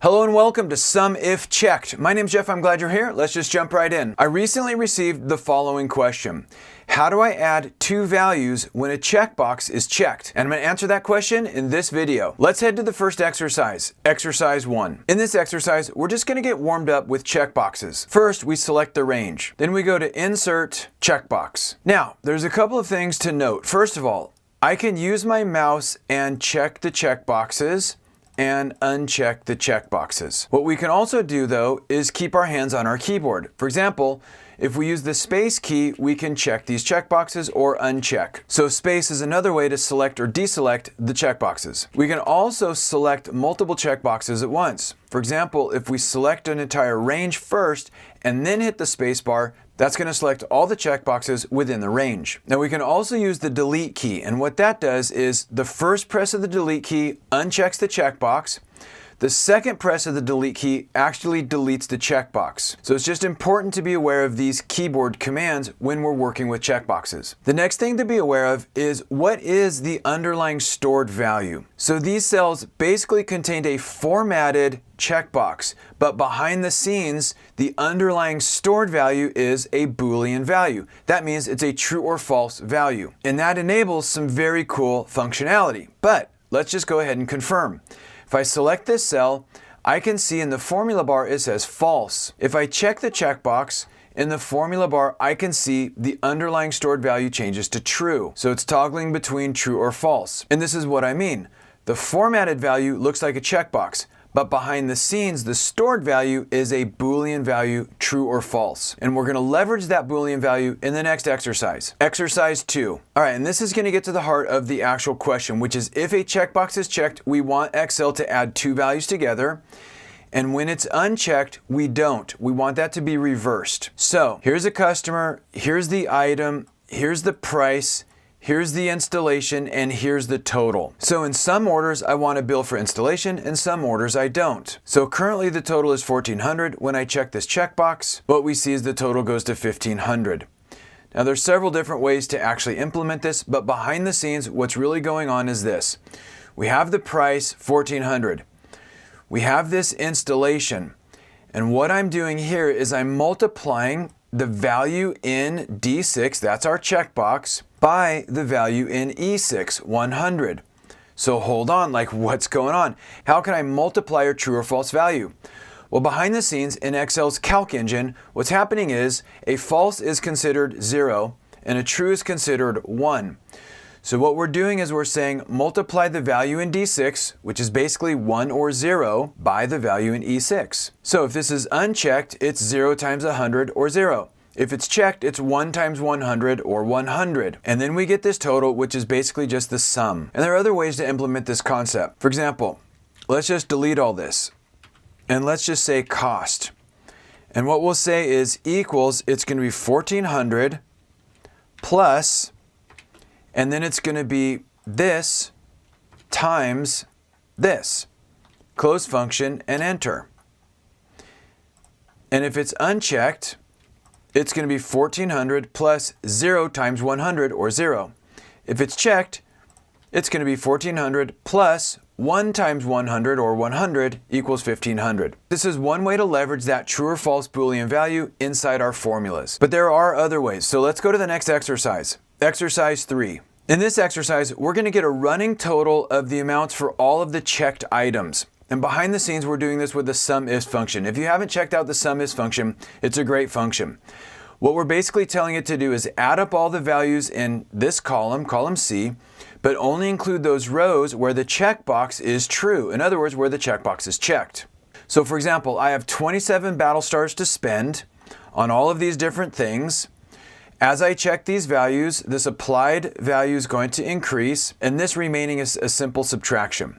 Hello and welcome to Sum If Checked. My name's Jeff, I'm glad you're here. Let's just jump right in. I recently received the following question. How do I add two values when a checkbox is checked? And I'm going to answer that question in this video. Let's head to the first exercise, exercise 1. In this exercise, we're just going to get warmed up with checkboxes. First, we select the range. Then we go to Insert, Checkbox. Now, there's a couple of things to note. First of all, I can use my mouse and check the checkboxes and uncheck the checkboxes. What we can also do though is keep our hands on our keyboard. For example, if we use the space key, we can check these checkboxes or uncheck. So space is another way to select or deselect the checkboxes. We can also select multiple checkboxes at once. For example, if we select an entire range first and then hit the space bar, that's going to select all the checkboxes within the range. Now we can also use the delete key, and what that does is the first press of the delete key unchecks the checkbox. The second press of the delete key actually deletes the checkbox. So it's just important to be aware of these keyboard commands when we're working with checkboxes. The next thing to be aware of is what is the underlying stored value. So these cells basically contained a formatted checkbox, but behind the scenes, the underlying stored value is a Boolean value. That means it's a true or false value. And that enables some very cool functionality. But let's just go ahead and confirm. If I select this cell, I can see in the formula bar it says false. If I check the checkbox, in the formula bar I can see the underlying stored value changes to true. So it's toggling between true or false. And this is what I mean. The formatted value looks like a checkbox, but behind the scenes, the stored value is a Boolean value, true or false. And we're going to leverage that Boolean value in the next exercise. Exercise 2. All right, and this is going to get to the heart of the actual question, which is if a checkbox is checked, we want Excel to add two values together. And when it's unchecked, we don't. We want that to be reversed. So here's a customer, here's the item, here's the price, here's the installation, and here's the total. So in some orders, I want to bill for installation, in some orders I don't. So currently the total is $1,400. When I check this checkbox, what we see is the total goes to $1,500. Now there's several different ways to actually implement this, but behind the scenes, what's really going on is this. We have the price, $1,400. We have this installation, and what I'm doing here is I'm multiplying the value in D6, that's our checkbox, by the value in E6, 100. So hold on, like what's going on? How can I multiply a true or false value? Well, behind the scenes in Excel's calc engine, what's happening is a false is considered 0 and a true is considered 1. So what we're doing is we're saying multiply the value in D6, which is basically 1 or 0, by the value in E6. So if this is unchecked, it's 0 times 100 or 0. If it's checked, it's 1 times 100 or 100. And then we get this total, which is basically just the sum. And there are other ways to implement this concept. For example, let's just delete all this. And let's just say cost. And what we'll say is equals, it's going to be 1,400 plus, and then it's going to be this times this. Close function and enter. And if it's unchecked, it's going to be 1,400 plus 0 times 100 or 0. If it's checked, it's going to be 1,400 plus 1 times 100 or 100 equals 1,500. This is one way to leverage that true or false Boolean value inside our formulas. But there are other ways. So let's go to the next exercise. Exercise 3. In this exercise, we're going to get a running total of the amounts for all of the checked items. And behind the scenes, we're doing this with the SUMIF function. If you haven't checked out the SUMIF function, it's a great function. What we're basically telling it to do is add up all the values in this column, column C, but only include those rows where the checkbox is true. In other words, where the checkbox is checked. So for example, I have 27 battle stars to spend on all of these different things. As I check these values, this applied value is going to increase, and this remaining is a simple subtraction.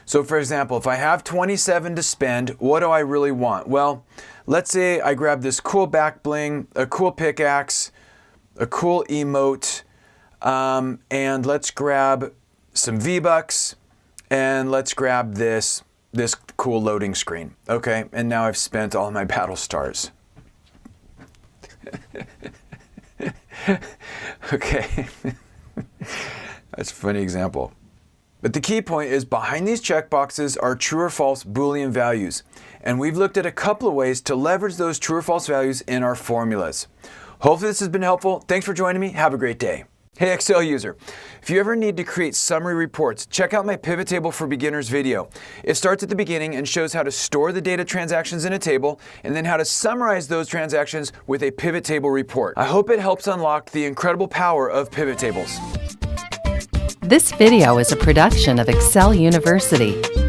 So for example, if I have 27 to spend, what do I really want? Well, let's say I grab this cool back bling, a cool pickaxe, a cool emote, and let's grab some V-Bucks, and let's grab this cool loading screen. Okay, and now I've spent all my battle stars. Okay, that's a funny example. But the key point is behind these checkboxes are true or false Boolean values. And we've looked at a couple of ways to leverage those true or false values in our formulas. Hopefully this has been helpful. Thanks for joining me. Have a great day. Hey Excel user, if you ever need to create summary reports, check out my Pivot Table for Beginners video. It starts at the beginning and shows how to store the data transactions in a table and then how to summarize those transactions with a pivot table report. I hope it helps unlock the incredible power of pivot tables. This video is a production of Excel University.